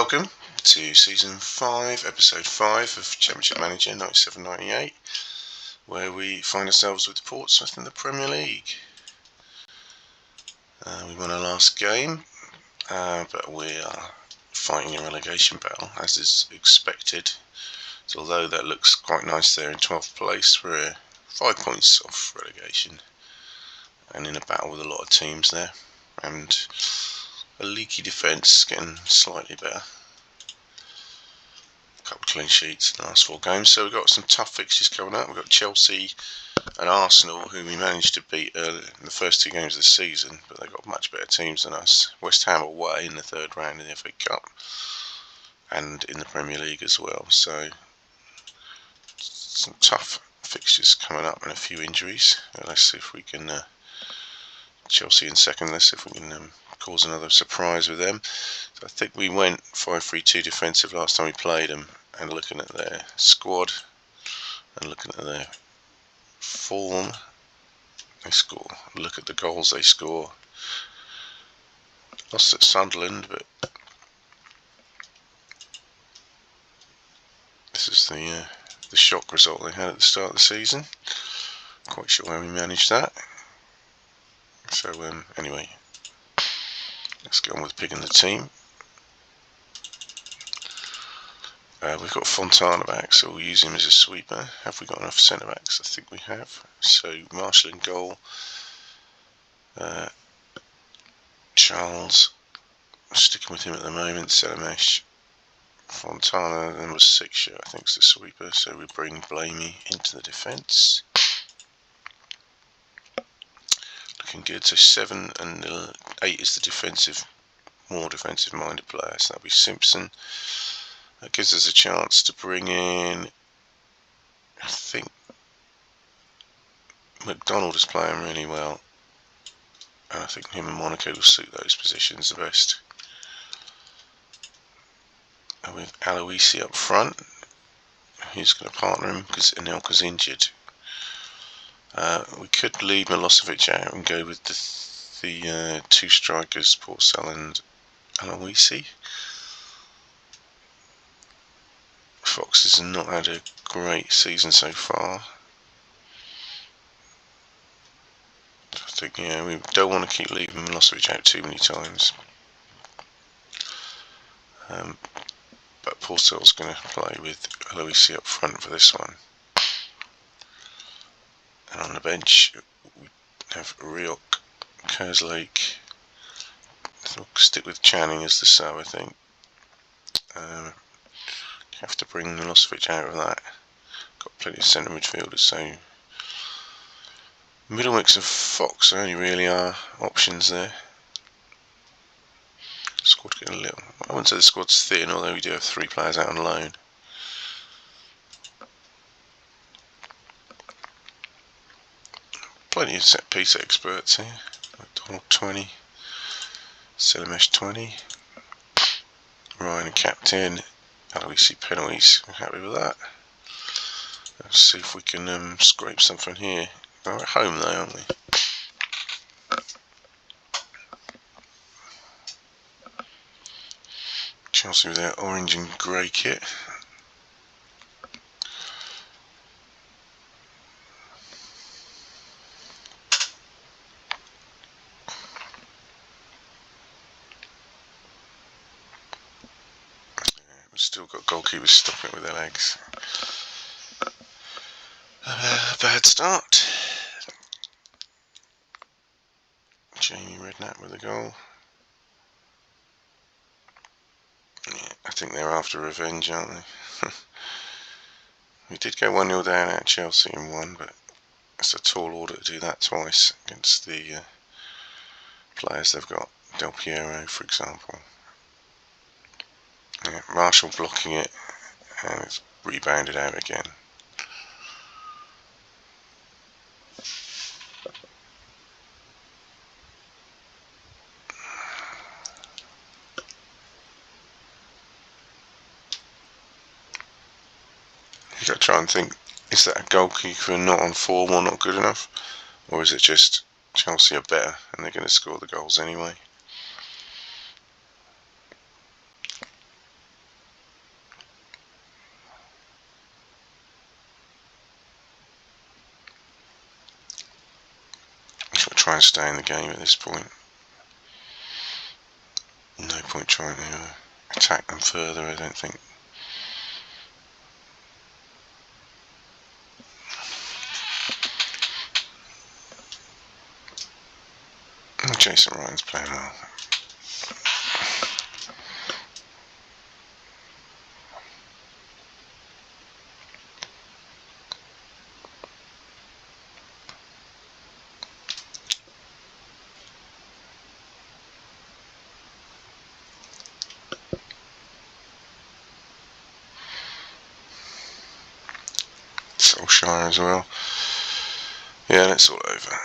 Welcome to Season 5, Episode 5 of Championship Manager 97-98, where we find ourselves with Portsmouth in the Premier League. We won our last game, but we are fighting a relegation battle, as is expected. So although that looks quite nice there in 12th place, we're 5 points off relegation and in a battle with a lot of teams there, and a leaky defence, getting slightly better. A couple of clean sheets in the last 4 games, so we've got some tough fixtures coming up. We've got Chelsea and Arsenal, who we managed to beat early in the first 2 games of the season, but they've got much better teams than us. West Ham away in the 3rd round in the FA Cup and in the Premier League as well, so some tough fixtures coming up and a few injuries. Let's see if we can Chelsea in second. Let's see if we can cause another surprise with them. So I think we went 5-3-2 defensive last time we played them, and looking at their squad and looking at their form, they score. Look at the goals they score. Lost at Sunderland, but this is the shock result they had at the start of the season. Quite sure how we managed that. So anyway, let's get on with picking the team. We've got Fontana back, so we'll use him as a sweeper. Have we got enough centre backs? I think we have. So Marshall in goal. Charles, sticking with him at the moment. Selemesh. Fontana, number 6, I think, is the sweeper. So we bring Blamey into the defence. Looking good. So 7 and 8 is the defensive, more defensive-minded player. So that'll be Simpson. That gives us a chance to bring in, I think, McDonald is playing really well, and I think him and Monaco will suit those positions the best. And with Aloisi up front, he's going to partner him because Anelka's injured. We could leave Milosevic out and go with the 2 strikers, Portsmouth and Aloisi. Fox has not had a great season so far. I think, we don't want to keep leaving Milosevic out too many times. But Porcel's going to play with Aloisi up front for this one. And on the bench, we have Riok, Kerslake. We'll stick with Channing as the sub, I think. Have to bring Milosevic out of that. Got plenty of centre midfielders, so Middlemix and Fox only really are options there. Squad getting a little, I wouldn't say the squad's thin, although we do have 3 players out on loan. Plenty of set piece experts here. McDonald 20, Selemesh 20, Ryan captain. Aloisi penalties. I'm happy with that. Let's see if we can scrape something here. We're at home though, aren't we? Chelsea with their orange and grey kit. We've still got goalkeepers stopping it with their legs. A bad start. Jamie Redknapp with a goal. Yeah, I think they're after revenge, aren't they? We did go 1-0 down at Chelsea and won, but it's a tall order to do that twice against the players they've got. Del Piero, for example. Yeah, Marshall blocking it, and it's rebounded out again. You've got to try and think, is that a goalkeeper not on form or not good enough? Or is it just Chelsea are better and they're going to score the goals anyway? and stay in the game at this point. No point trying to attack them further, I don't think. Jason Ryan's playing well. Solskjaer as well. Yeah, that's all over.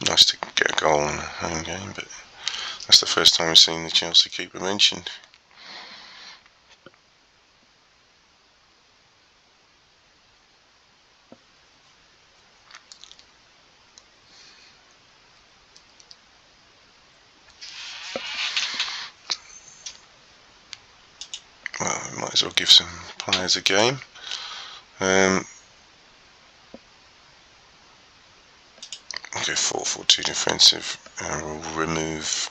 Nice to get a goal in a home game, but that's the first time we've seen the Chelsea keeper mentioned. Well, we might as well give some players a game. We'll go 4-4-2 defensive, and we'll remove,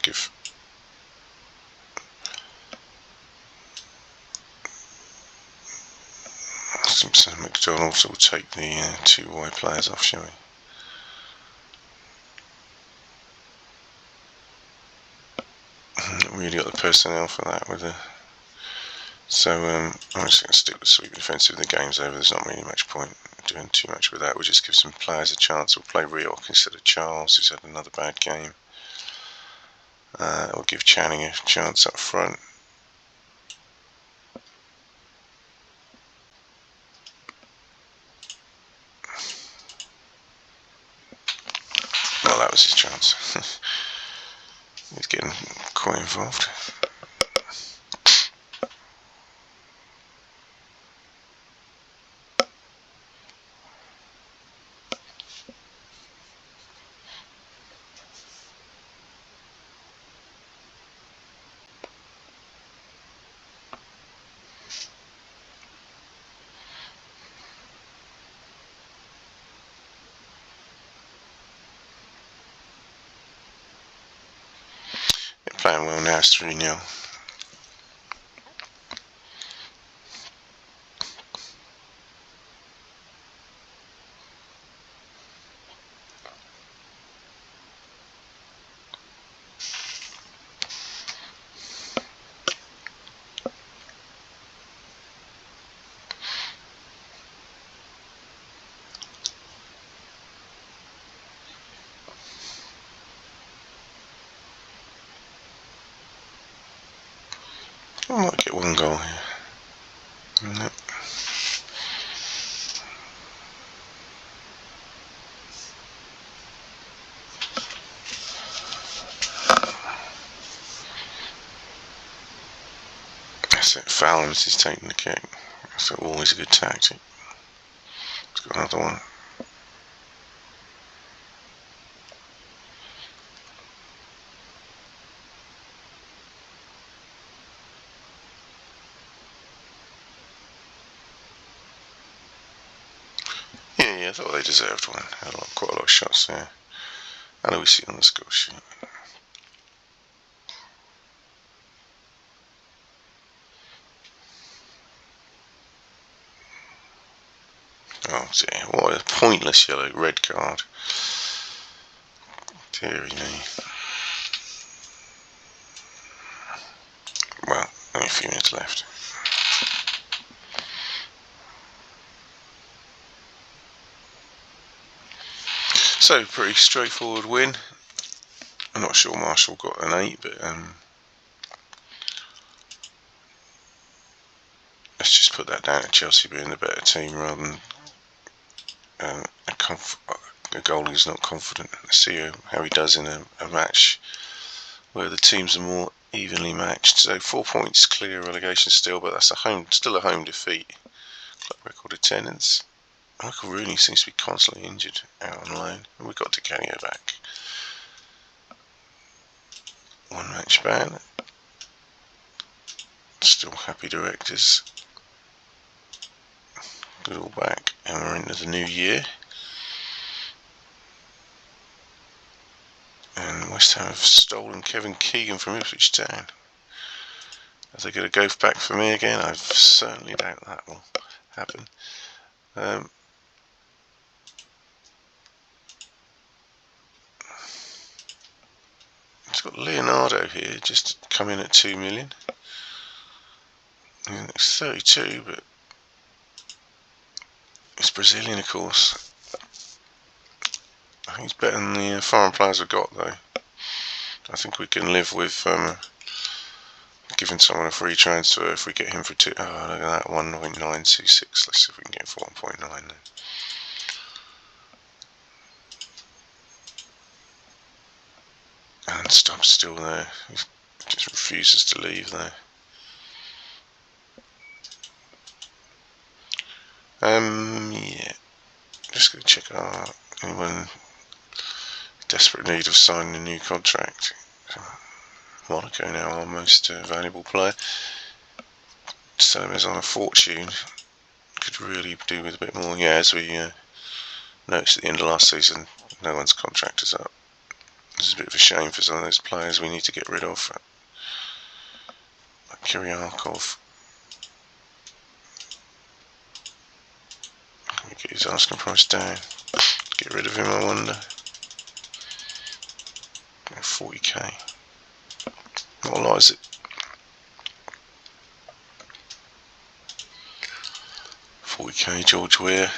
give Simpson and McDonald, so we'll take the 2 wide players off, shall we? Not really got the personnel for that with the. So I'm just going to stick with sweep defensive. The game's over. There's not really much point doing too much with that. We'll just give some players a chance. We'll play Rioch instead of Charles, who's had another bad game. We'll give Channing a chance up front. Well, that was his chance. He's getting quite involved. Playing well now, it's 3-0. I might get 1 goal here. Nope. That's it. Fallon's is taking the kick. That's always a good tactic. Let's got another one. Yeah, I thought they deserved one. Had quite a lot of shots there. How do we see on the score sheet? Oh dear, what a pointless red card. Deary me. Well, only a few minutes left. So, pretty straightforward win. I'm not sure Marshall got an 8, but let's just put that down to Chelsea being the better team rather than a goalie who's not confident. Let's see how he does in a match where the teams are more evenly matched. So 4 points clear relegation still, but that's still a home defeat. Club record attendance Michael Rooney seems to be constantly injured out on loan. And we've got Canio back. 1 match ban. Still happy directors. Good all back. And we're into the new year. And West Ham have stolen Kevin Keegan from Ipswich Town. Are they going to go back for me again? I certainly doubt that will happen. It's got Leonardo here, just come in at 2 million. And it's 32, but it's Brazilian, of course. I think it's better than the foreign players we've got, though. I think we can live with giving someone a free transfer if we get him for 2. Oh, look at that, 1.926. Let's see if we can get him for 1.9 then. And Stubbs still there. He just refuses to leave there. Yeah. Just going to check anyone in desperate need of signing a new contract. Monaco now, our most valuable player. Sell him as on a fortune. Could really do with a bit more. Yeah, as we noticed at the end of last season, no one's contract is up. This is a bit of a shame for some of those players we need to get rid of. Like Kiryakov. Can we get his asking price down? Get rid of him, I wonder. 40k. What a lot is it? 40k, George Weir.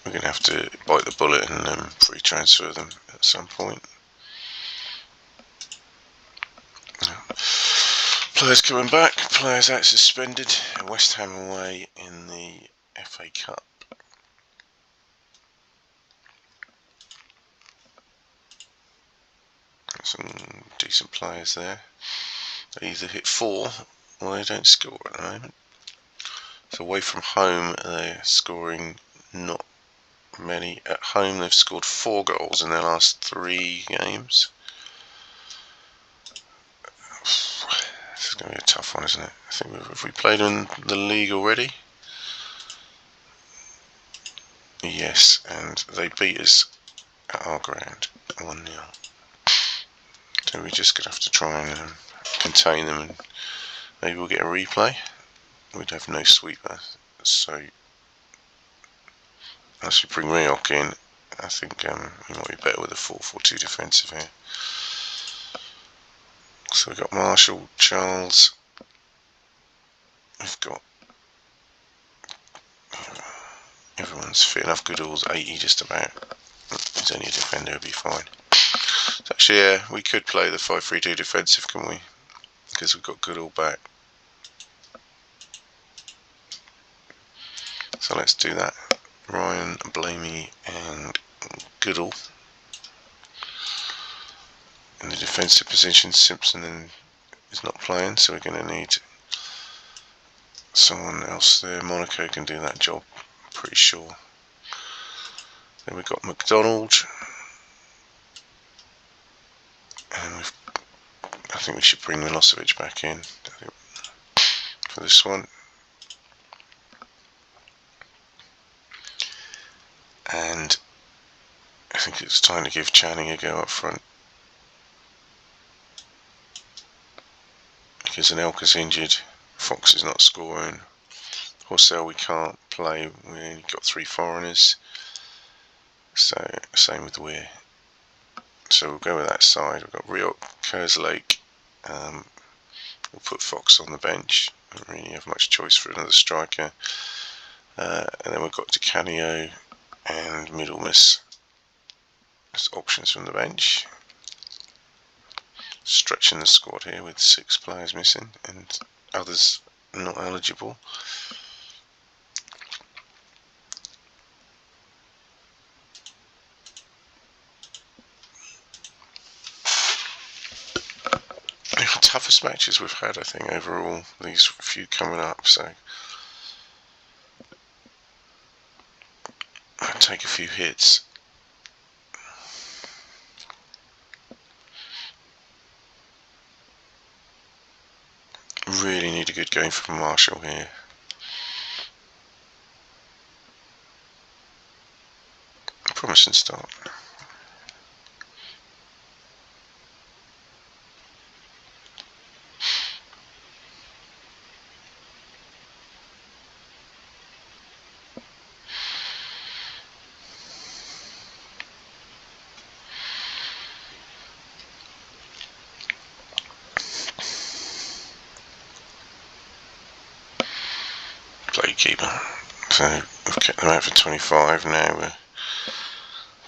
We're going to have to bite the bullet and free transfer them at some point. Players coming back, players out suspended. West Ham away in the FA Cup. Some decent players there. They either hit 4 or they don't score at the moment. So away from home, they're scoring not many. At home, they've scored 4 goals in their last 3 games. This is going to be a tough one, isn't it? I think have we played in the league already? Yes, and they beat us at our ground 1-0. So we're just going to have to try and contain them, and maybe we'll get a replay. We'd have no sweeper, so unless we bring Rayok in, I think we might be better with a 4-4-2 defensive here. So we've got Marshall, Charles, we've got everyone's fit enough. Goodall's 80 just about. He's only a defender, he'll be fine. So actually, yeah, we could play the 5-3-2 defensive, can we? Because we've got Goodall back. So let's do that. Ryan, Blamey and Goodall. In the defensive position, Simpson is not playing, so we're going to need someone else there. Monaco can do that job, pretty sure. Then we've got McDonald. And I think we should bring Milosevic back in for this one. And I think it's time to give Channing a go up front. Because Anelka's injured, Fox is not scoring, Horsell we can't play, we only got 3 foreigners. So, same with Weir. So we'll go with that side. We've got Rayok, Kerslake. We'll put Fox on the bench. Don't really have much choice for another striker. And then we've got DiCanio and Middlemiss as options from the bench. Stretching the squad here with 6 players missing and others not eligible. Toughest matches we've had, I think, overall, these few coming up, so take a few hits. Really need a good game from Marshall here. Promising start. Play keeper. So we've kept them out for 25 now.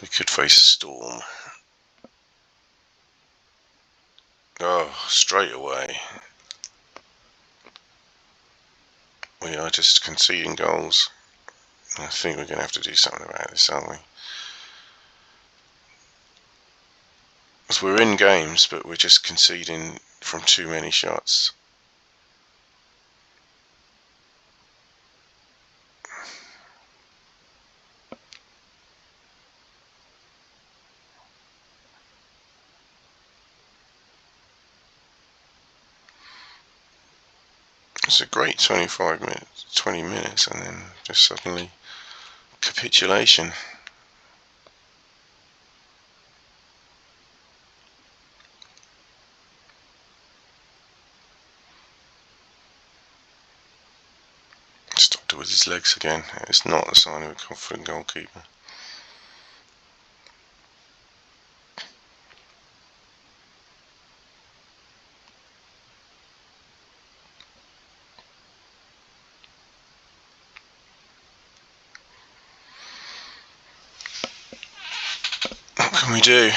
We could face a storm. Oh, straight away. We are just conceding goals. I think we're going to have to do something about this, aren't we? Because we're in games, but we're just conceding from too many shots. It's a great 25 minutes, 20 minutes, and then just suddenly capitulation. Stopped it with his legs again. It's not a sign of a confident goalkeeper. What can we do?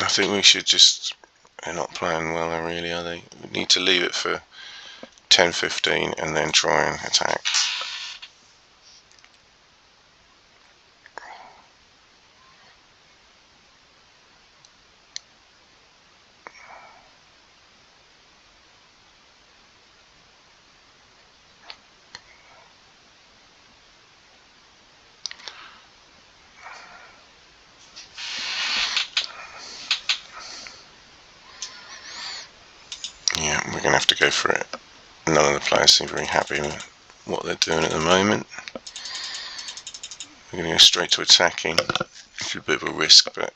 I think we should just... They're not playing well, really, are they? We need to leave it for 10-15 and then try and attack. Yeah, we're going to have to go for it. None of the players seem very happy with what they're doing at the moment. We're going to go straight to attacking. It's a bit of a risk, but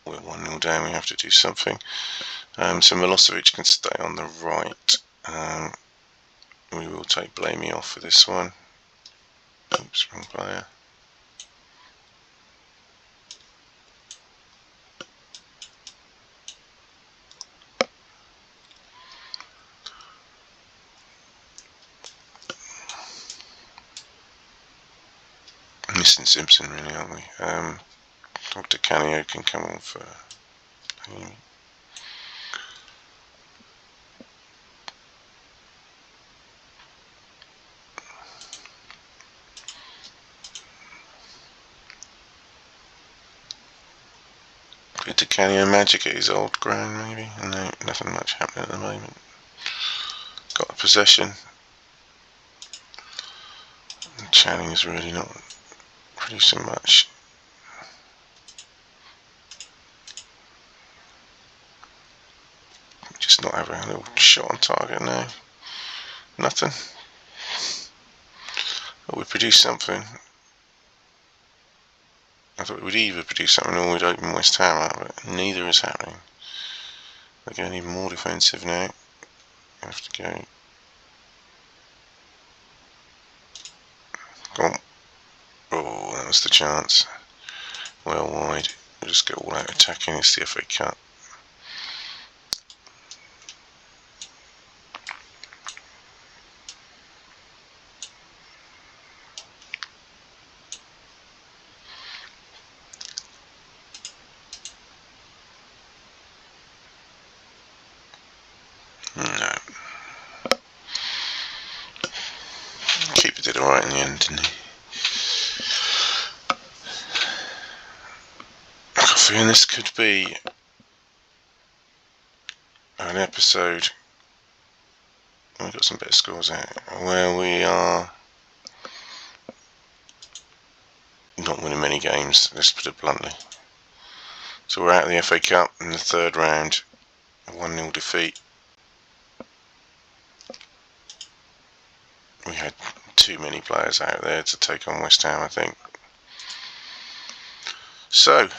we're 1-0 down. We have to do something. So Milosevic can stay on the right. We will take Blamey off for this one. Oops, wrong player. Missing Simpson, really, aren't we? Dr. Canio can come on for... Bit to Canio magic at his old ground, maybe? No, nothing much happening at the moment. Got a possession. Channing is really not producing much. Just not having a little shot on target now. Nothing. But we produce something. I thought we would either produce something or we'd open West Ham up, but neither is happening. They're going even more defensive now. We have to go. Go on. Oh, that was the chance. Well wide. We'll just get all out attacking. It's the FA Cup. No. Keeper did alright in the end, didn't he? I've got a feeling this could be an episode. We've got some better scores out where we are not winning many games, let's put it bluntly. So we're out of the FA Cup in the third round, a 1-0 defeat. We had too many players out there to take on West Ham, I think. So,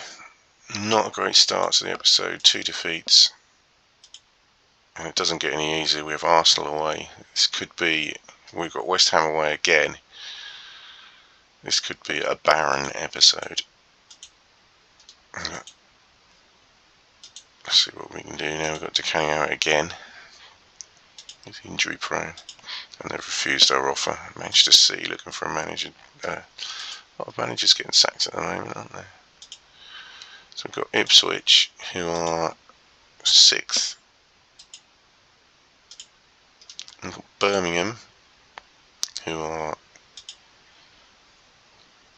not a great start to the episode, 2 defeats. And it doesn't get any easier. We have Arsenal away. This could be, we've got West Ham away again. This could be a barren episode. Let's see what we can do now. We've got Decay out again. He's injury prone. And they've refused our offer. Manchester City looking for a manager. A lot of managers getting sacked at the moment, aren't they? So we've got Ipswich, who are 6th. We've got Birmingham, who are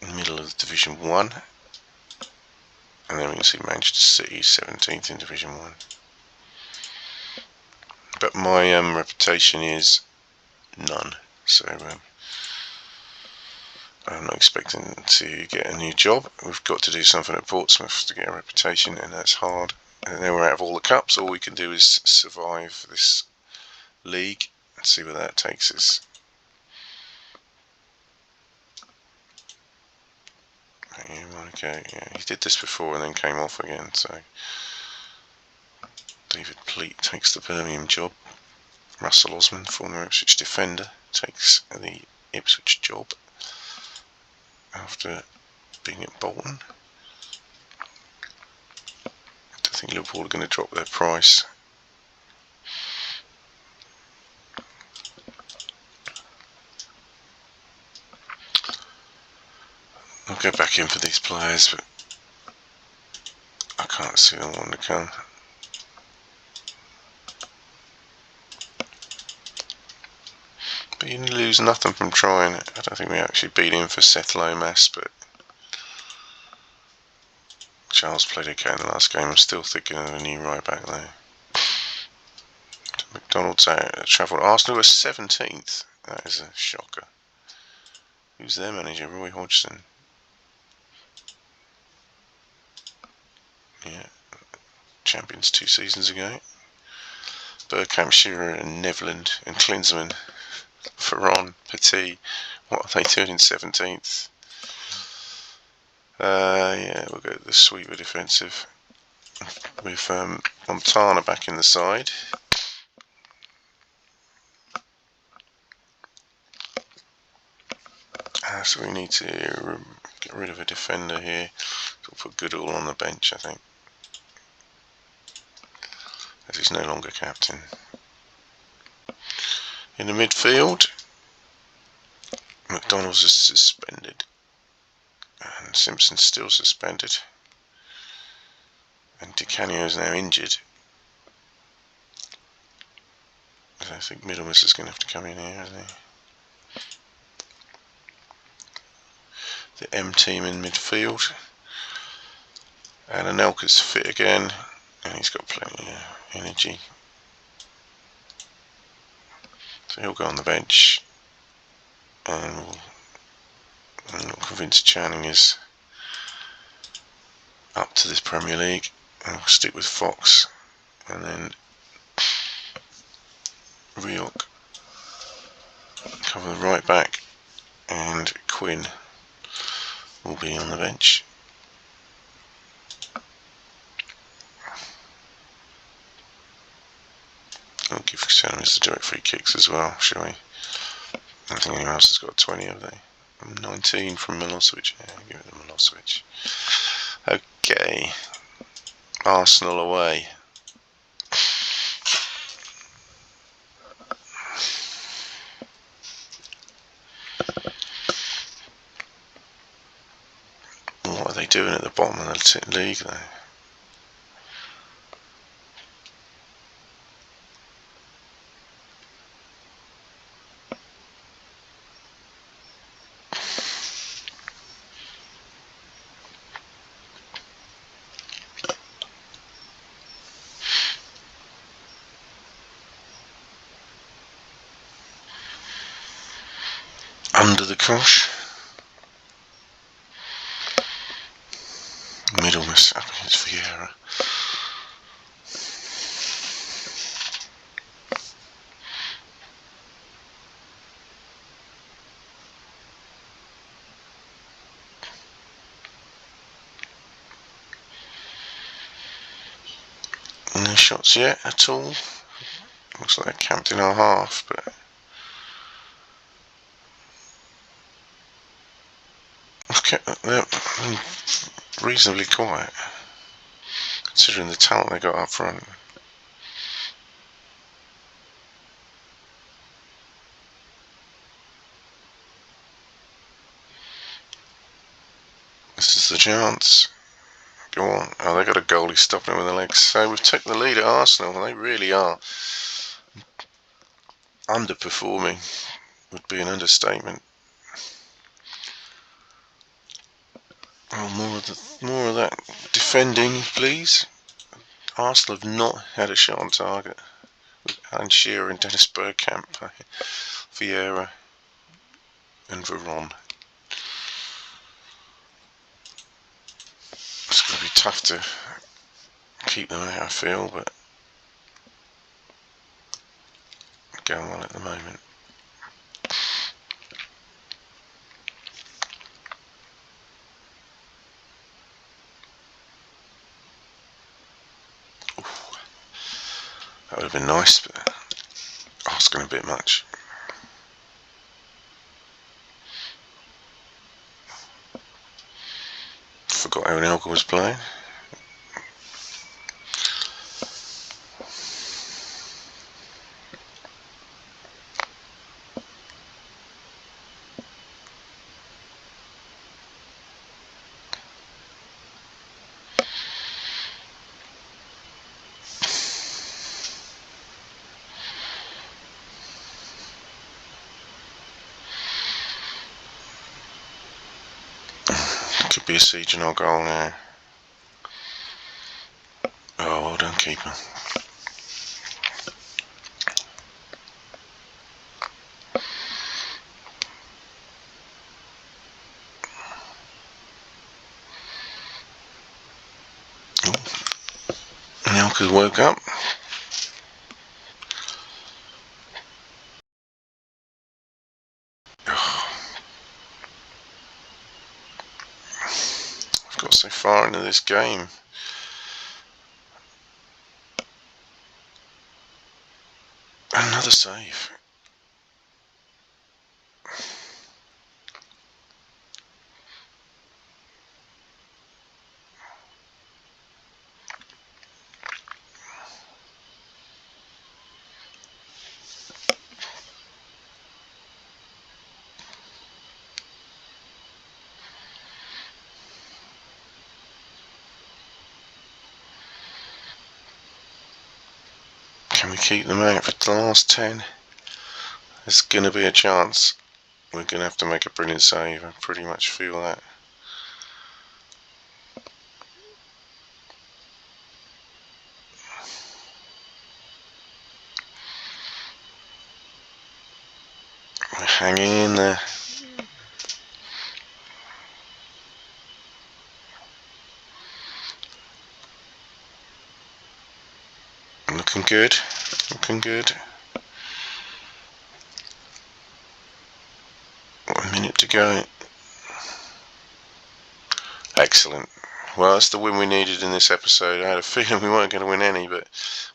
in the middle of Division 1. And then we can see Manchester City 17th in Division 1. But my reputation is none. So I'm not expecting to get a new job. We've got to do something at Portsmouth to get a reputation, and that's hard. And then we're out of all the cups. All we can do is survive this league and see where that takes us. Okay, yeah, he did this before and then came off again. So David Pleat takes the Birmingham job. Russell Osman, former Ipswich defender, takes the Ipswich job after being at Bolton. I think Liverpool are going to drop their price. I'll go back in for these players, but I can't see them wanting to come. But you lose nothing from trying. I don't think we actually beat him for Seth Lomas, but Charles played okay in the last game. I'm still thinking of a new right back there. McDonald's out at Trafford. Arsenal are 17th. That is a shocker. Who's their manager? Roy Hodgson. Yeah, champions 2 seasons ago. Bergkamp, Shearer and Nevland and Klinsmann, Ferron, Petit. What are they doing in 17th? Yeah, we'll go to the sweeper defensive with Montana back in the side. So we need to get rid of a defender here. We'll put Goodall on the bench, I think, as he's no longer captain. In the midfield, McDonald's is suspended, and Simpson's still suspended, and Di Canio is now injured. I think Middlemas is going to have to come in here, isn't he? The M team in midfield. And Anelka's fit again, and he's got plenty of energy. So he'll go on the bench, and I'm not convinced Channing is up to this Premier League. And we'll stick with Fox, and then Rioch cover the right back, and Quinn will be on the bench. I'll give Chalmers the direct free kicks as well, shall we? I don't think anyone else has got 20, have they? 19 from Milosevic. Yeah, give it to Milosevic. Okay. Arsenal away. What are they doing at the bottom of the league, though? Under the cosh. It's up against Vieira. No shots yet at all. Looks like they're camped in our half, but they're reasonably quiet considering the talent they got up front. This is the chance. Go on. Oh, they got a goalie stopping it with the legs. So we've taken the lead at Arsenal, and they really are underperforming. Would be an understatement. Oh, more of that defending, please. Arsenal have not had a shot on target. Alan Shearer and Dennis Bergkamp, Vieira and Veron. It's going to be tough to keep them out, I feel, but going on at the moment. Ooh, that would have been nice, but asking a bit much. Forgot how Elka was playing. Could be a siege and our goal now. Oh, well done, keeper. Elka woke up. I've got so far into this game. Another save. Can we keep them out for the last 10? There's going to be a chance. We're going to have to make a brilliant save. I pretty much feel that. We're hanging in there. Looking good. Looking good. 1 minute to go. Excellent. Well, that's the win we needed in this episode. I had a feeling we weren't going to win any, but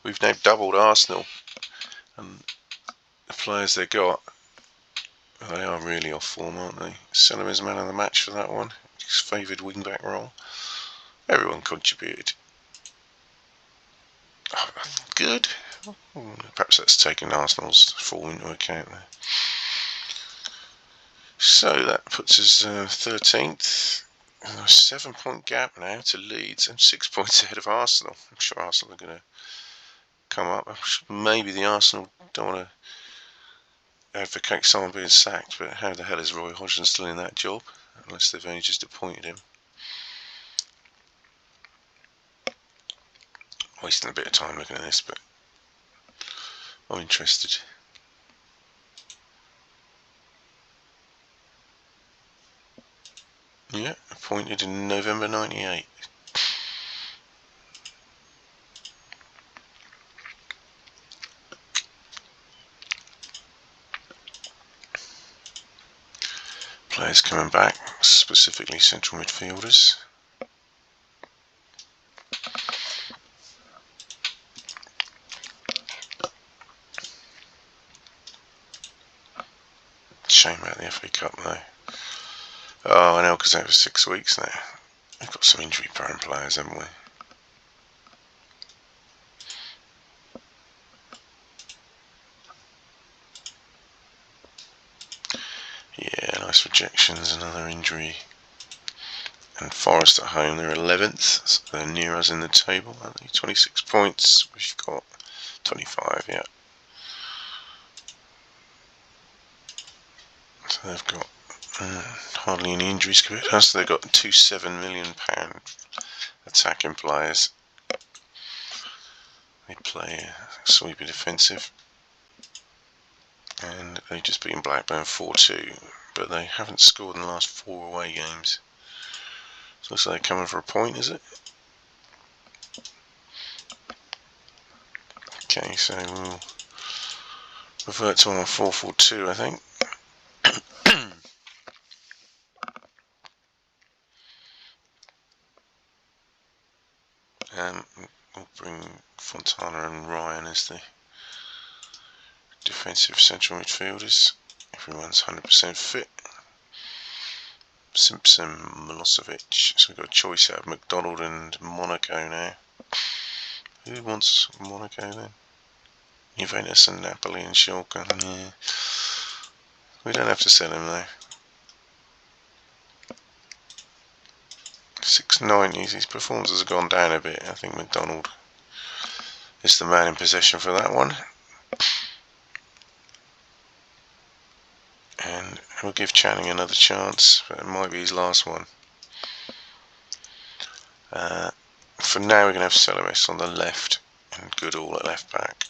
we've now doubled Arsenal. And the players they got, they are really off form, aren't they? Sullivan's man of the match for that one. His favoured wing-back role. Everyone contributed. Oh, good. Perhaps that's taken Arsenal's fall into account there. So that puts us 13th. A 7-point gap now to Leeds and 6 points ahead of Arsenal. I'm sure Arsenal are going to come up. Maybe the Arsenal don't want to advocate someone being sacked, but how the hell is Roy Hodgson still in that job? Unless they've only just appointed him. Wasting a bit of time looking at this, but I'm interested. Yeah, appointed in November '98. players coming back, specifically central midfielders. Shame about the FA Cup though. Oh, I know, because that was 6 weeks now. We've got some injury-prone players, haven't we? Yeah, nice rejections, another injury. And Forest at home, they're 11th, so they're near us in the table, aren't they? 26 points, we've got 25, yeah. So they've got hardly any injuries compared to us. They've got two £7 million attacking players. They play sweepy defensive. And they've just beaten Blackburn 4-2, but they haven't scored in the last 4 away games. So looks like they're coming for a point, is it? Okay, so we'll revert to our 4-4-2, I think. We'll bring Fontana and Ryan as the defensive central midfielders. Everyone's 100% fit. Simpson, Milosevic. So we've got a choice out of McDonald and Monaco now. Who wants Monaco then? Juventus and Napoli and Schalke. Yeah. We don't have to sell him though. 690s. His performances have gone down a bit. I think McDonald is the man in possession for that one. And we'll give Channing another chance, but it might be his last one. For now, we're going to have Celemes on the left and Goodall at left back.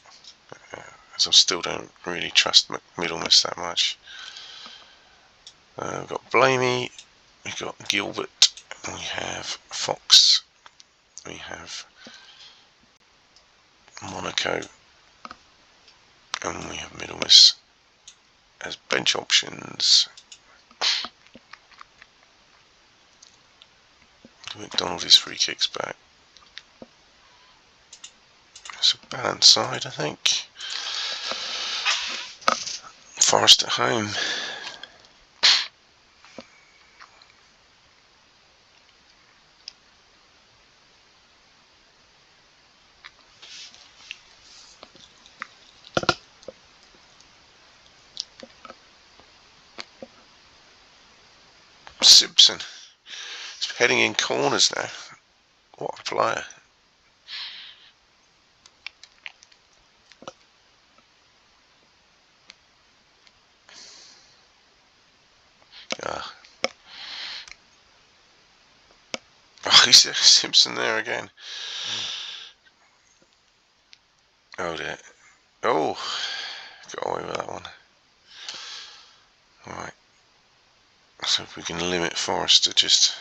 As I still don't really trust Middlemiss that much. We've got Blamey, we've got Gilbert, we have Fox, we have Monaco, and we have Middlemiss as bench options. McDonald his free kicks back. It's a balanced side, I think. Forest at home. Simpson. He's heading in corners now. What a player. Oh, he's Simpson there again. Oh dear. Oh, got away with that one. Right. So if we can limit Forest to just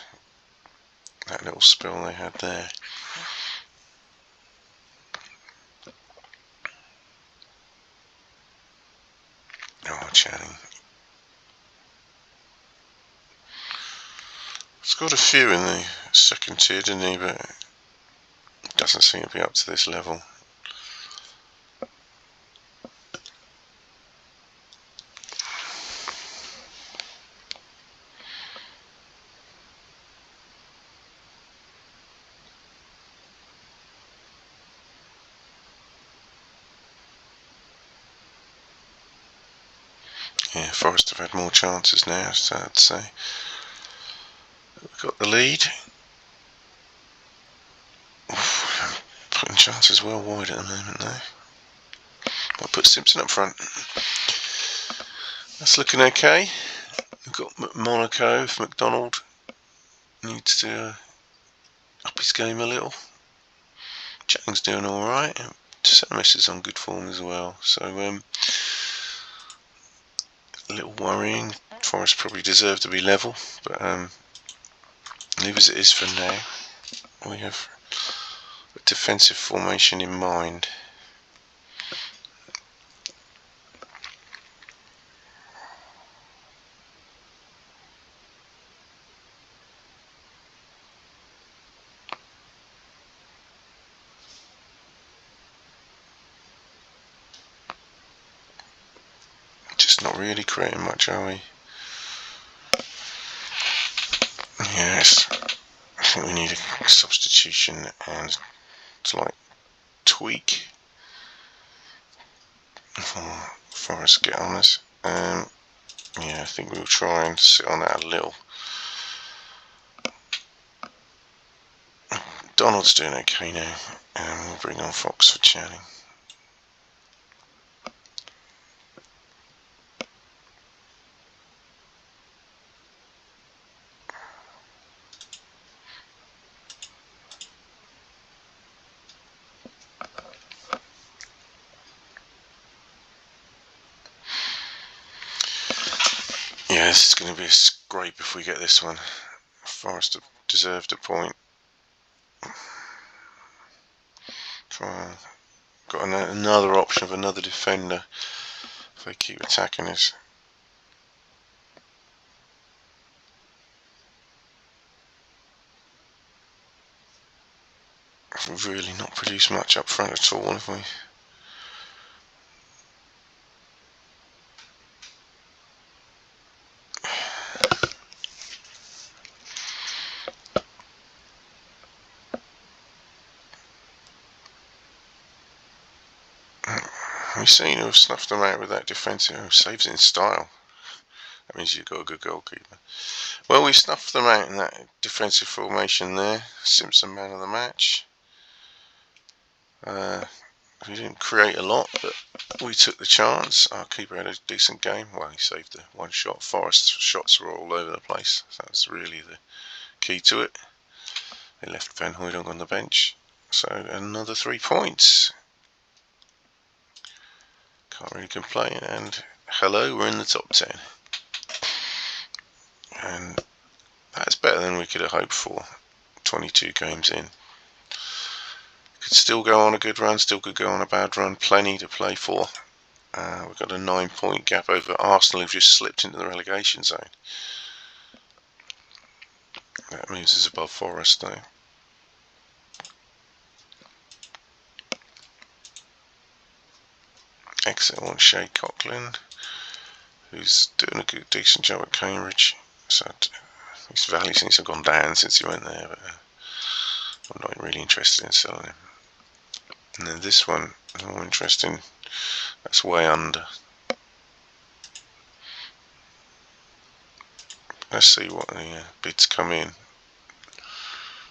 that little spell they had there. Oh, Channing. He's got a few in the second tier, didn't he? But doesn't seem to be up to this level. Yeah, Forest have had more chances now, so I'd say. We've got the lead. Oof, putting chances well wide at the moment though. I'll put Simpson up front. That's looking okay. We've got Monaco if McDonald needs to up his game a little. Channing's doing alright. Celemes is on good form as well, so a little worrying. Forest probably deserve to be level, but leave as it is for now. We have a defensive formation in mind. not really creating much, are we? Yes, I think we need a substitution and slight tweak for us to get on us. Yeah, I think we'll try and sit on that a little. Donald's doing okay now, and we'll bring on Fox for Channing. Yeah, this is going to be a scrape if we get this one. Forest have deserved a point. Got another option of another defender if they keep attacking us. We've really not produced much up front at all, have we? We seem to have snuffed them out with that defensive. Saves in style. That means you've got a good goalkeeper. Well, we snuffed them out in that defensive formation there. Simpson man of the match. We didn't create a lot, but we took the chance. Our keeper had a decent game. Well, he saved the one shot. Forest's shots were all over the place. That's really the key to it. They left Van Hooydonk on the bench. So another 3 points. Can't really complain. And hello, we're in the top 10. And that's better than we could have hoped for. 22 games in. Could still go on a good run, still could go on a bad run. Plenty to play for. We've got a 9-point gap over Arsenal, who've just slipped into the relegation zone. That moves us above Forest now. Exeter wants Shay Coughlin, who's doing a decent job at Cambridge. So his value seems to have gone down since he went there, but I'm not really interested in selling him. And then this one, more interesting. That's way under. Let's see what the bids come in.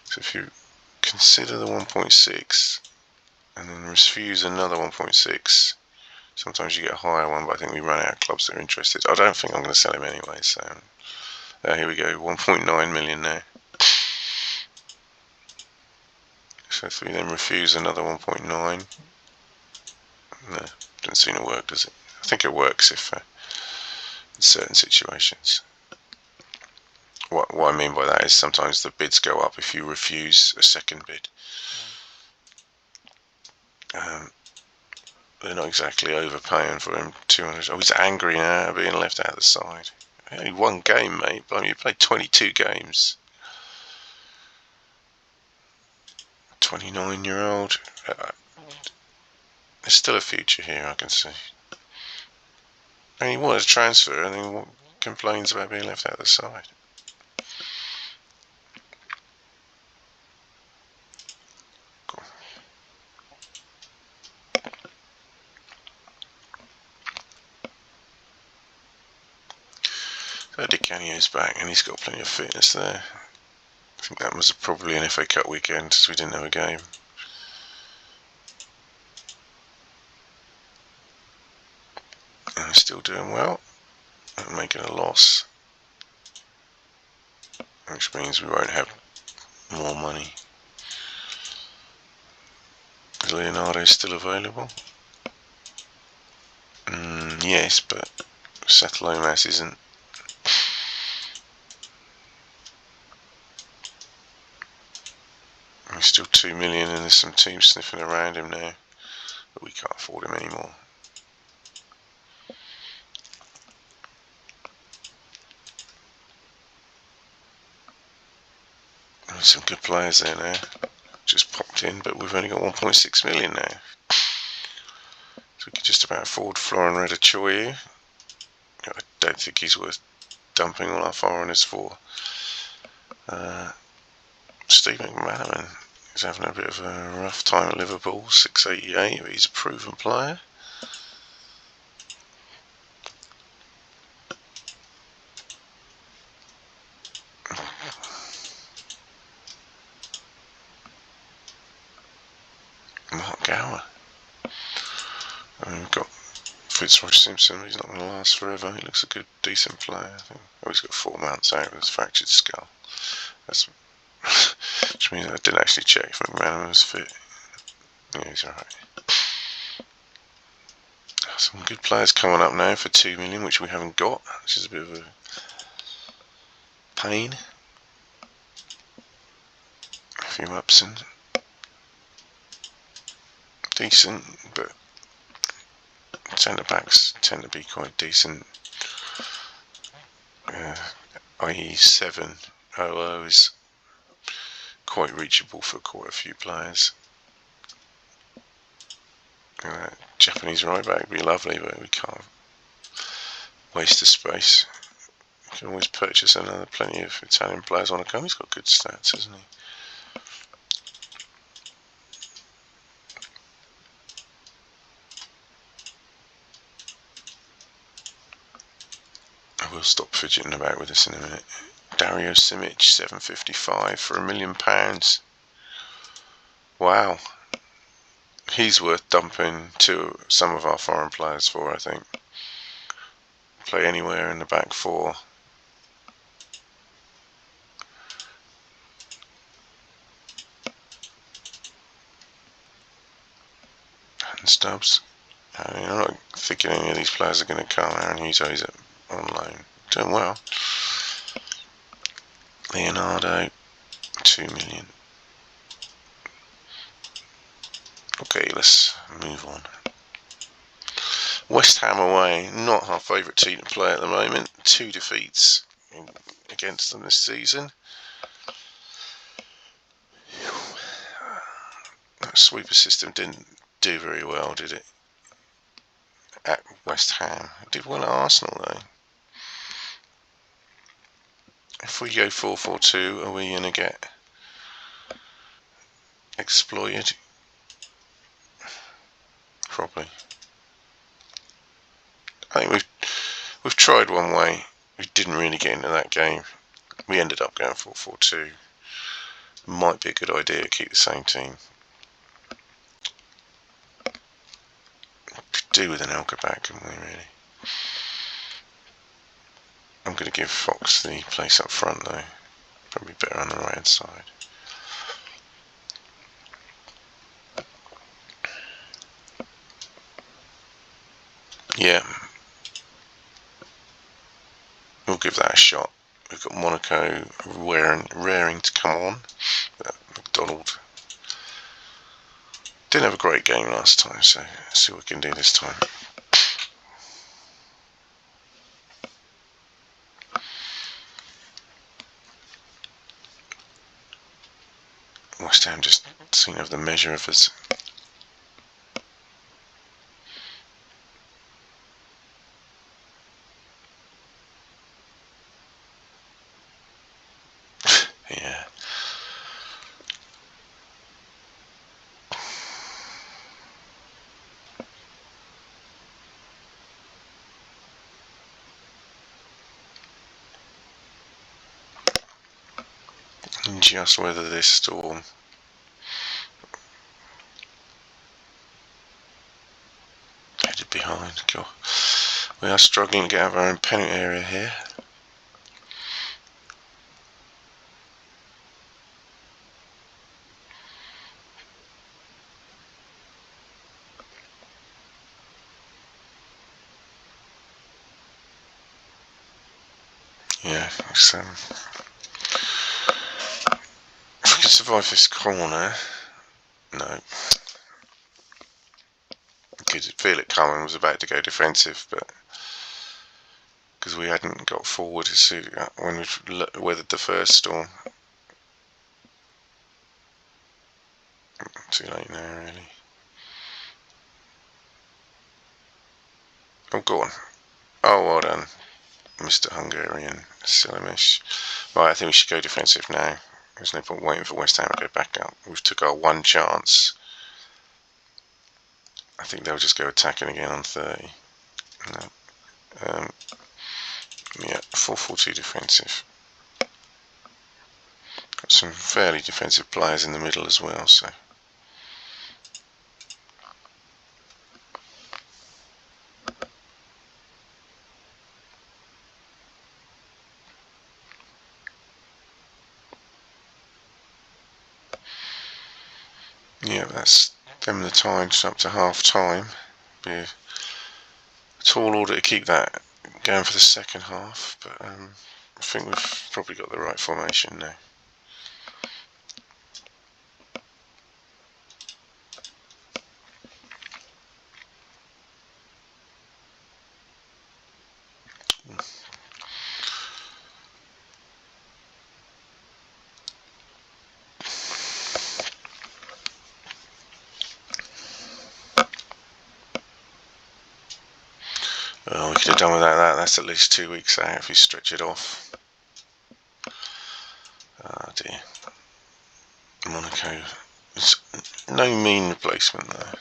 So if you consider the 1.6 and then refuse another 1.6, sometimes you get a higher one, but I think we run out of clubs that are interested. I don't think I'm going to sell him anyway, so here we go, 1.9 million now. So if we then refuse another 1.9, no, doesn't seem to work, does it? I think it works if in certain situations. What I mean by that is sometimes the bids go up if you refuse a second bid. They're not exactly overpaying for him. 200. Oh, he's angry now being left out of the side. Only one game, mate. But I mean, you played 22 games. 29-year-old. There's still a future here, I can see. And he was transfer, and then complains about being left out of the side. So Di Canio's back, and he's got plenty of fitness there. I think that was probably an FA Cup weekend, as we didn't have a game. And we're still doing well. Not making a loss. Which means we won't have more money. Is Leonardo still available? Yes, but Satalomas isn't. He's still 2 million, and there's some teams sniffing around him now, but we can't afford him anymore. There's some good players there now. Just popped in, but we've only got 1.6 million now. So we could just about afford Florin Reda Choyu. don't think he's worth dumping all our foreigners for. Steve McManaman is having a bit of a rough time at Liverpool, 688, but he's a proven player. Mark Gower. We've got Fixtures Simpson. He's not going to last forever. He looks a good, decent player. I think. Oh, he's got 4 months out with his fractured skull. That's which means I didn't actually check if McManaman was fit. Yeah, he's alright. Some good players coming up now for 2 million, which we haven't got, which is a bit of a pain. A few ups and decent, but centre backs tend to be quite decent. I.e. 700 is quite reachable for quite a few players. Japanese right back would be lovely, but we can't waste the space. We can always purchase another. Plenty of Italian players on a come. He's got good stats, hasn't he? I will stop fidgeting about with this in a minute. Dario Simic, 755 for £1 million. Wow. He's worth dumping to some of our foreign players for, I think. Play anywhere in the back four. And Stubbs. I'm not thinking any of these players are going to come. Aaron Hughes is on loan. Doing well. Leonardo, 2 million. Okay, let's move on. West Ham away, not our favourite team to play at the moment. 2 defeats against them this season. That sweeper system didn't do very well, did it? At West Ham. It did well at Arsenal though. If we go 4-4-2, are we going to get exploited? Probably. I think we've tried one way. We didn't really get into that game. We ended up going 4-4-2. Might be a good idea to keep the same team. Could do with an Elka back, couldn't we, really? I'm going to give Fox the place up front though. Probably better on the right hand side. Yeah. We'll give that a shot. We've got Monaco raring to come on. McDonald didn't have a great game last time, so let's see what we can do this time. West Ham just seem to have the measure of us. Yeah. And just weather this storm. Headed behind. God. We are struggling to get out of our own penalty area here. Yeah, if we can survive this corner. No. Could feel it coming. Was about to go defensive, but because we hadn't got forward to see when we weathered the first storm. Too late now, really. Oh, go on. Oh, well done. Mr. Hungarian Silimish. Right, I think we should go defensive now. There's no point waiting for West Ham to go back up. We've took our one chance. I think they'll just go attacking again on 30. No. Yeah, 4-4-2 defensive. Got some fairly defensive players in the middle as well, so. Yeah, that's them the time, just up to half time. Be a tall order to keep that going for the second half, but I think we've probably got the right formation now. Oh, we could have done without that. That's at least 2 weeks out if you stretch it off. Oh dear. Monaco. It's no mean replacement though.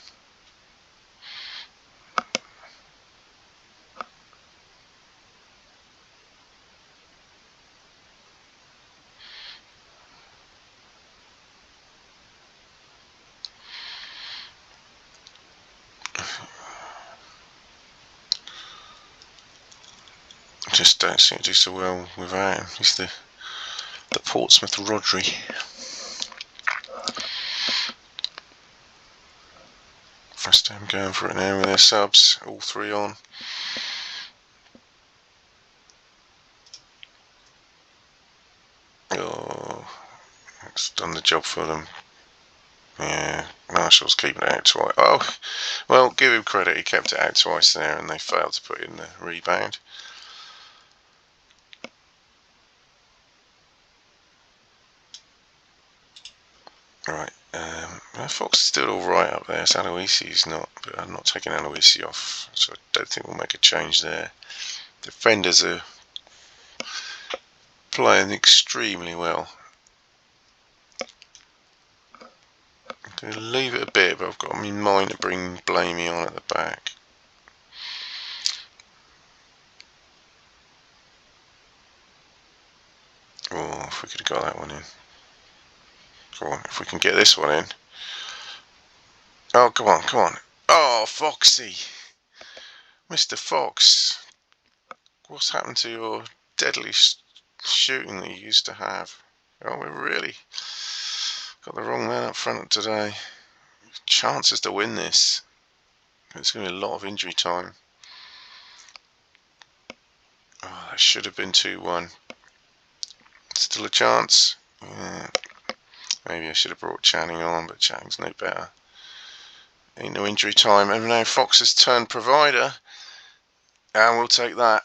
Just don't seem to do so well without him. He's the Portsmouth Rodri. West Ham going for it now with their subs, all three on. Oh, it's done the job for them. Yeah, Marshall's keeping it out twice. Oh, well, give him credit, he kept it out twice there and they failed to put in the rebound. Right, Fox is still alright up there, so Aloisi's not, but I'm not taking Aloisi off, so I don't think we'll make a change there. Defenders are playing extremely well. I'm going to leave it a bit, but I've got in mind to bring Blamey on at the back. Oh, if we could have got that one in. Go on, if we can get this one in. Oh, come on, come on. Oh, Foxy. Mr. Fox. What's happened to your deadly shooting that you used to have? Oh, we really got the wrong man up front today. Chances to win this. It's going to be a lot of injury time. Oh, that should have been 2-1. Still a chance. Yeah. Maybe I should have brought Channing on, but Channing's no better. Ain't no injury time. And now Fox has turned provider. And we'll take that.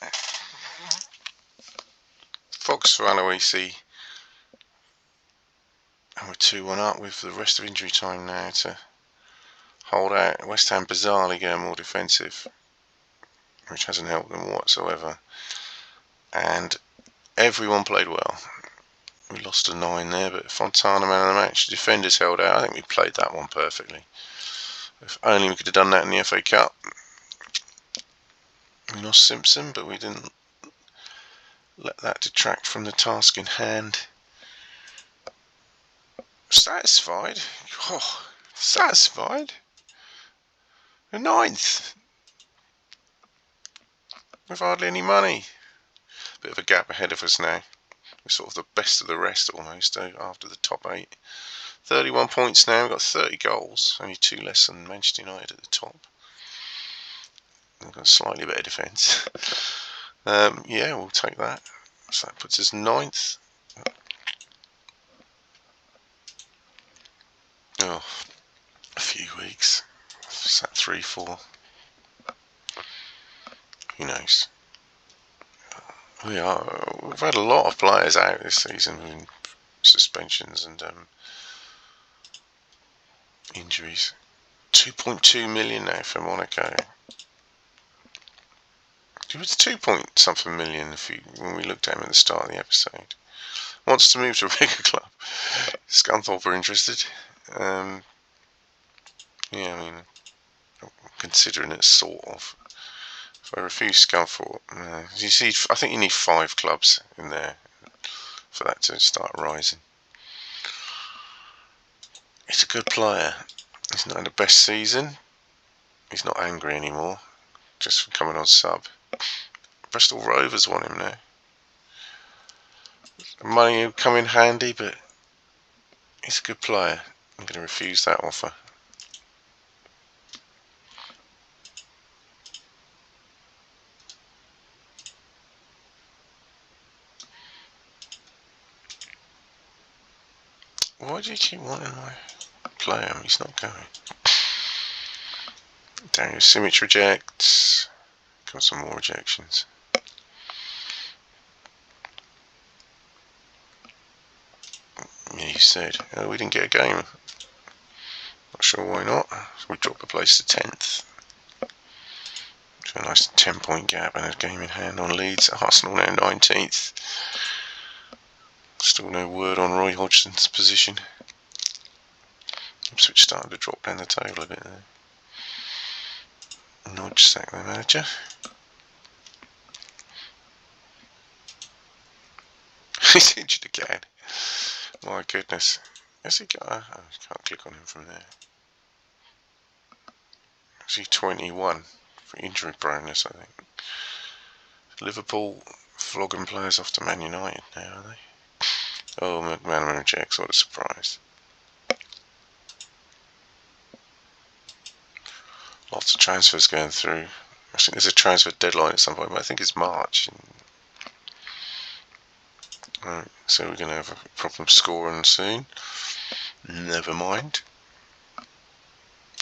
Fox for Aloisi. And we're 2-1 up with the rest of injury time now to hold out. West Ham bizarrely going more defensive, which hasn't helped them whatsoever. And everyone played well. We lost a 9 there, but Fontana man of the match. Defenders held out. I think we played that one perfectly. If only we could have done that in the FA Cup. We lost Simpson, but we didn't let that detract from the task in hand. Satisfied? Oh, satisfied? The 9th. With hardly any money. Bit of a gap ahead of us now. We're sort of the best of the rest almost after the top 8. 31 points now, we've got 30 goals, only 2 less than Manchester United at the top. We've got a slightly better defence. Yeah, we'll take that. So that puts us 9th. Oh, a few weeks. Is that 3-4? Who knows? We've had a lot of players out this season in suspensions and injuries. 2.2 million now for Monaco. It was 2 point something million when we looked at him at the start of the episode. Wants to move to a bigger club. Scunthorpe are interested. Yeah, I mean, I'm considering it sort of. If I refuse Scunthorpe, you see, I think you need 5 clubs in there for that to start rising. He's a good player. He's not in the best season. He's not angry anymore, just for coming on sub. Bristol Rovers want him now. Money will come in handy, but he's a good player. I'm going to refuse that offer. Why do you keep wanting my player? He's not going. Daniel Simic rejects. Got some more rejections. Yeah, you said. Oh, we didn't get a game. Not sure why not. So we dropped the place to 10th. So a nice 10-point gap and a game in hand on Leeds. Arsenal now 19th. Still no word on Roy Hodgson's position. Ipswich starting to drop down the table a bit there. Nudge sack the manager. He's injured again. My goodness. Has he got? I can't click on him from there. Is he 21 for injury proneness? I think. Liverpool flogging players off to Man United now, are they? Oh, McManaman rejects. What a surprise. Lots of transfers going through. I think there's a transfer deadline at some point, but I think it's March. Right, so we're going to have a problem scoring soon. Never mind.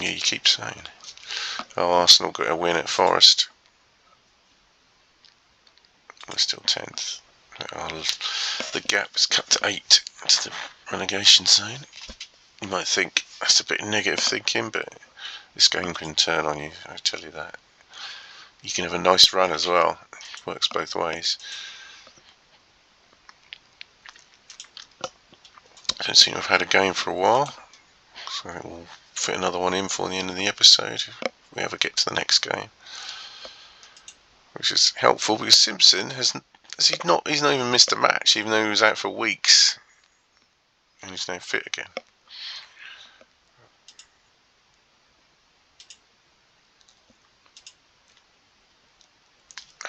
Yeah, you keep saying. Oh, Arsenal got a win at Forest. We're still 10th. The gap is cut to 8 to the relegation zone. You might think that's a bit negative thinking, but this game can turn on you, I tell you that. You can have a nice run as well. It works both ways. I don't seem to have had a game for a while, so I think we'll fit another one in for the end of the episode if we ever get to the next game. Which is helpful because Simpson he's not even missed a match, even though he was out for weeks. And he's now fit again.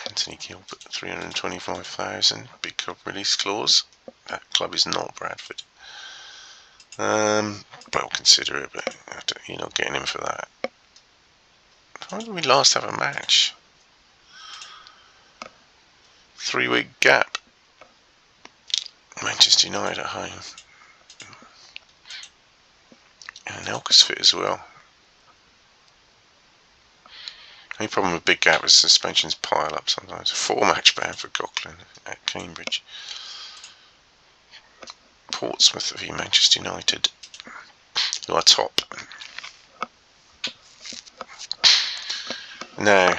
Anthony Gilbert, 325,000, big club release clause. That club is not Bradford. But I'll consider it, but you're not getting him for that. When did we last have a match? 3-week gap. Manchester United at home. And Elka's fit as well. The only problem with big gap is suspensions pile up sometimes. 4-match ban for Coughlin at Cambridge. Portsmouth v Manchester United, who are top. Now,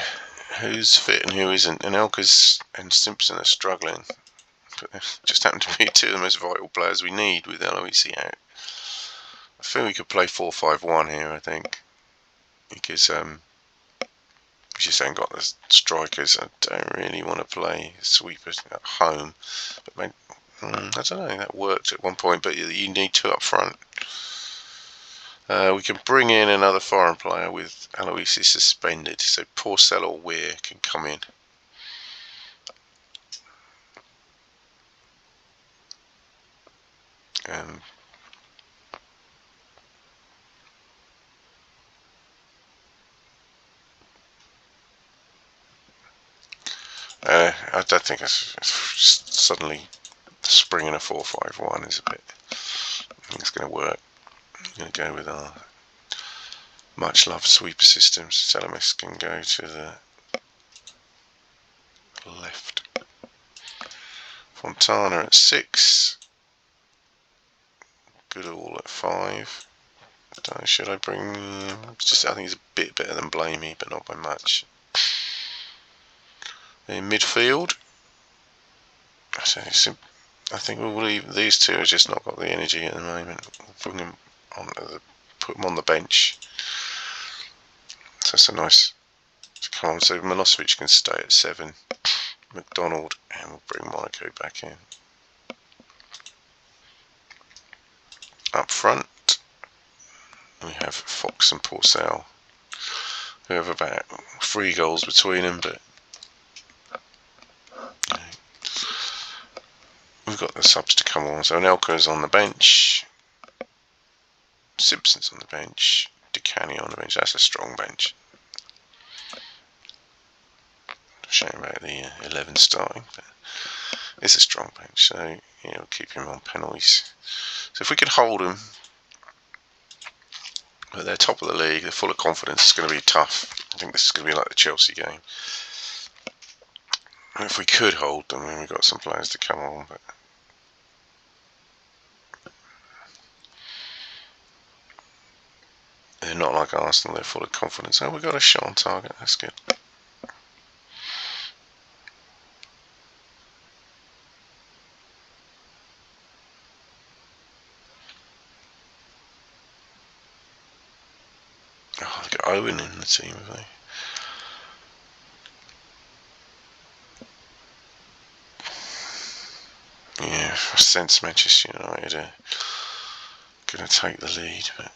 who's fit and who isn't? And Elka's and Simpson are struggling. But they just happen to be 2 of the most vital players we need with LOEC out. I feel we could play 4-5-1 here, I think. Because we just haven't got the strikers. I don't really want to play sweepers at home. But maybe, I don't know, that worked at one point, but you need 2 up front. We can bring in another foreign player with Aloisi suspended, so Porcel or Weir can come in. I don't think it's suddenly springing a 4-5-1 is a bit. I think it's going to work. I'm going to go with our much loved sweeper systems. Salamis can go to the left. Fontana at 6. Goodall at 5. Should I bring? I think he's a bit better than Blamey, but not by much. In midfield, I think we'll leave these two. Have just not got the energy at the moment. We'll put them on the bench. So it's a nice. Come on, so Milosevic can stay at 7. McDonald, and we'll bring Monaco back in. Up front, we have Fox and Porcel, who have about 3 goals between them, but we've got the subs to come on. So Anelka's on the bench, Simpson's on the bench, DeCanny on the bench. That's a strong bench. Shame about the 11 starting, but it's a strong bench, so we'll keep him on penalties. So if we could hold them, but they're top of the league, they're full of confidence, it's going to be tough. I think this is going to be like the Chelsea game. And if we could hold them, then we've got some players to come on, but they're not like Arsenal, they're full of confidence. Oh, we got a shot on target, that's good. Oh, they've got Owen in the team, have they? Yeah, I sense Manchester United are going to take the lead, but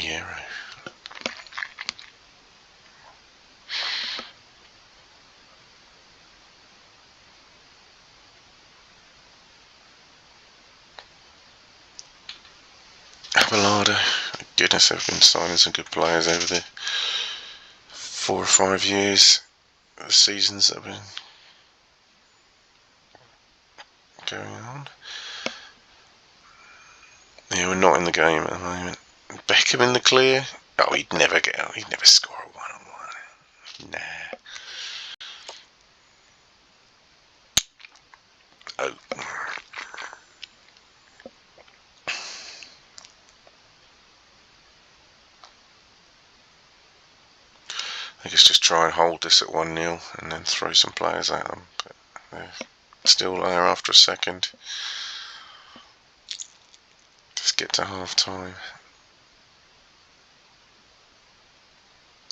yeah, right. Abelardo, goodness, they've been signing some good players over the 4 or 5 years, the seasons that have been going on. Yeah, we're not in the game at the moment. Beckham in the clear. Oh, he'd never score a 1-on-1. Nah. Oh. I guess just try and hold this at 1-0 and then throw some players at them. But they're still there after a second. Just get to half time.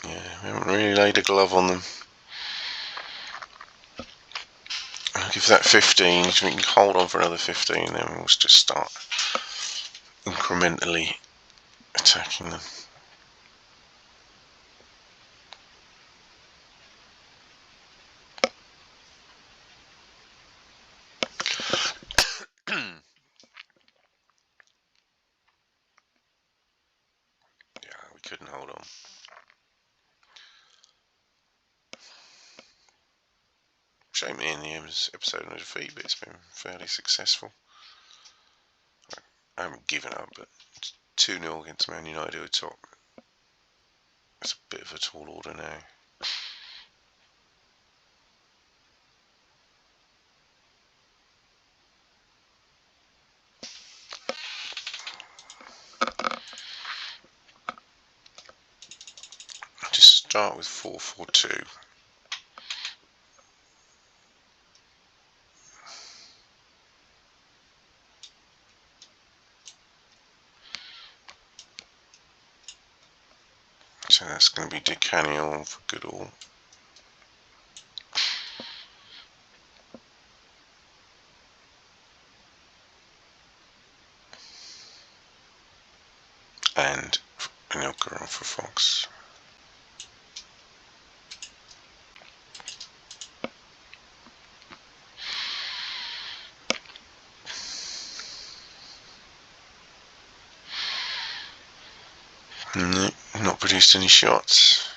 Yeah, we haven't really laid a glove on them. I'll give that 15. If we can hold on for another 15, then we'll just start incrementally attacking them. Yeah, we couldn't hold on. Shame me in the episode on defeat, but it's been fairly successful. I haven't given up, but 2-0 against Man United who are top. It's a bit of a tall order now. Just start with 4-4-2. So that's going to be DeCanny for Goodall. And Anelka on for Fox. No, not produced any shots.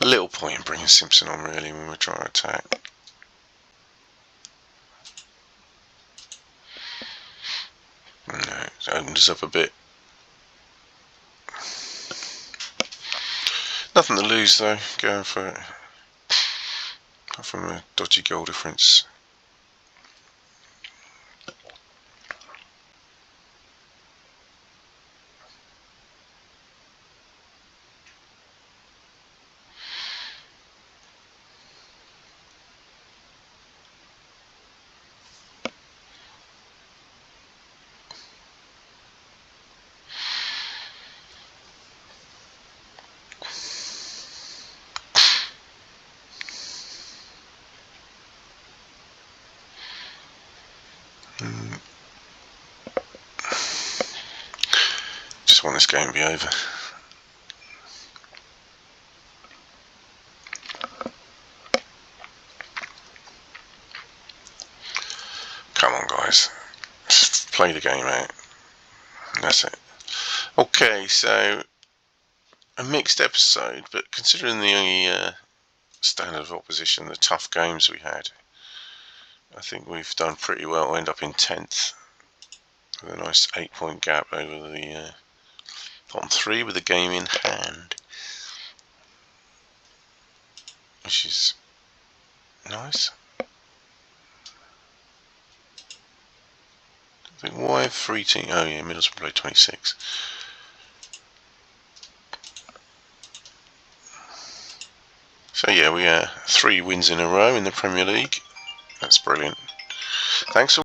A little point in bringing Simpson on really when we're trying to attack. No, it opens us up a bit. Nothing to lose though, going for it. Apart from a dodgy goal difference. Just want this game to be over. Come on, guys. Just play the game out. That's it. Okay, so a mixed episode, but considering the standard of opposition, the tough games we had, I think we've done pretty well. We'll end up in 10th with a nice 8-point gap over the bottom 3 with the game in hand, which is nice. I think why 3 teams? Oh yeah, Middlesbrough played 26. So yeah, we are 3 wins in a row in the Premier League. That's brilliant. Thanks for